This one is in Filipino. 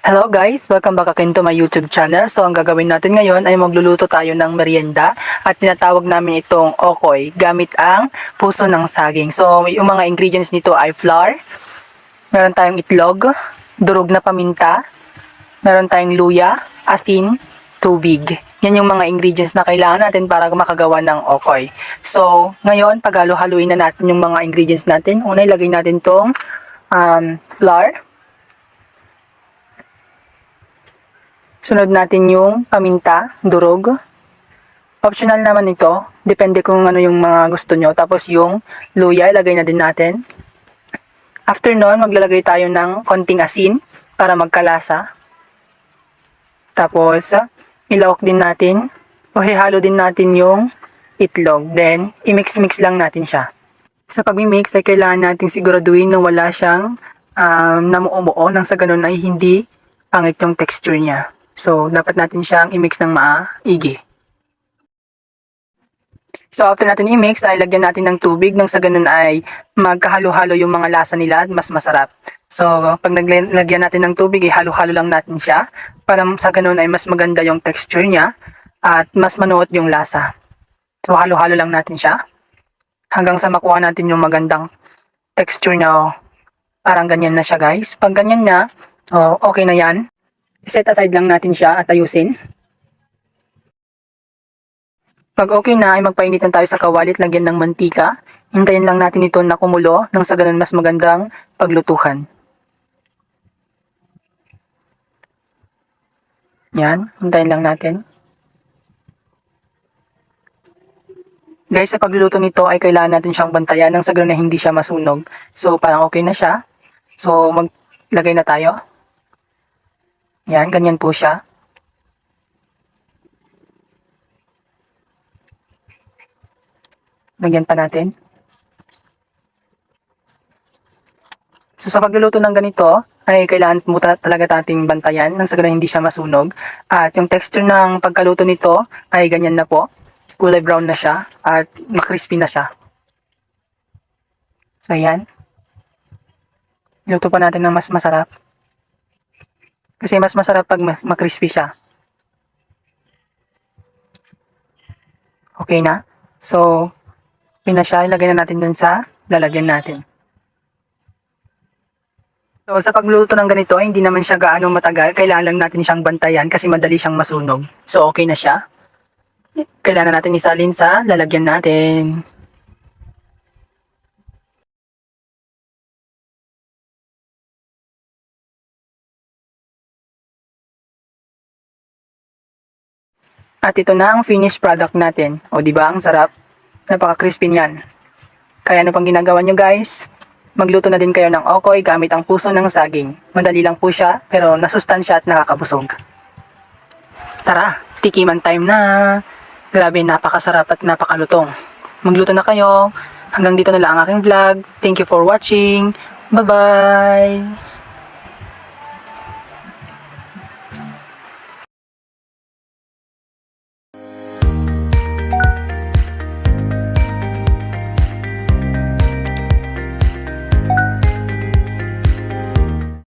Hello guys! Welcome back again to my YouTube channel. So ang gagawin natin ngayon ay magluluto tayo ng merienda at tinatawag namin itong okoy gamit ang puso ng saging. So yung mga ingredients nito ay flour, meron tayong itlog, durog na paminta, meron tayong luya, asin, tubig. Yan yung mga ingredients na kailangan natin para makagawa ng okoy. So ngayon paghalo-haluin na natin yung mga ingredients natin. Una ilagay natin tong flour. Sunod natin yung paminta, durog. Optional naman ito. Depende kung ano yung mga gusto nyo. Tapos yung luya, ilagay na din natin. After nun, maglalagay tayo ng konting asin para magkalasa. Tapos, ilawak din natin. O hihalo din natin yung itlog. Then, i-mix-mix lang natin siya. Sa pag-mix ay kailangan natin siguraduhin na wala siyang namuumuo nang sa ganun ay hindi pangit yung texture niya. So, dapat natin siyang i-mix ng maigi. So, after natin i-mix, ay lagyan natin ng tubig nang sa ganun ay magkahalo-halo yung mga lasa nila at mas masarap. So, pag naglagyan natin ng tubig, halo-halo lang natin siya para sa ganun ay mas maganda yung texture niya at mas manuot yung lasa. So, halo-halo lang natin siya hanggang sa makuha natin yung magandang texture niya. Parang ganyan na siya guys. Pag ganyan na, okay na yan. Set aside lang natin siya at ayusin. Pag okay na ay magpainitan tayo sa kawalit, lagyan ng mantika. Hintayin lang natin ito na kumulo nang sa ganun mas magandang paglutuhan. Yan, hintayin lang natin. Guys, sa pagluluto nito ay kailangan natin siyang bantayan nang sa ganun na hindi siya masunog. So parang okay na siya. So maglagay na tayo. Yan, ganyan po siya. Lagyan pa natin. So sa pagluluto ng ganito, ay kailangan mo talaga nating bantayan nang sa ganun hindi siya masunog. At yung texture ng pagkaluto nito ay ganyan na po. Kulay brown na siya at makrispy na siya. So yan. Iluto pa natin ng mas masarap. Kasi mas masarap pag makrispy siya. Okay na. So, okay na siya. Ilagay na natin dun sa lalagyan natin. So, sa pagluluto ng ganito, hindi naman siya gaano matagal. Kailangan lang natin siyang bantayan kasi madali siyang masunog. So, okay na siya. Kailangan natin isalin sa lalagyan natin. At ito na ang finished product natin. O di ba ang sarap? Napaka-crispy niyan. Kaya ano pang ginagawa nyo guys? Magluto na din kayo ng okoy gamit ang puso ng saging. Madali lang po siya pero nasustansya at nakakabusog. Tara, tikiman time na! Grabe, napakasarap at napakalutong. Magluto na kayo. Hanggang dito na lang ang aking vlog. Thank you for watching. Bye-bye!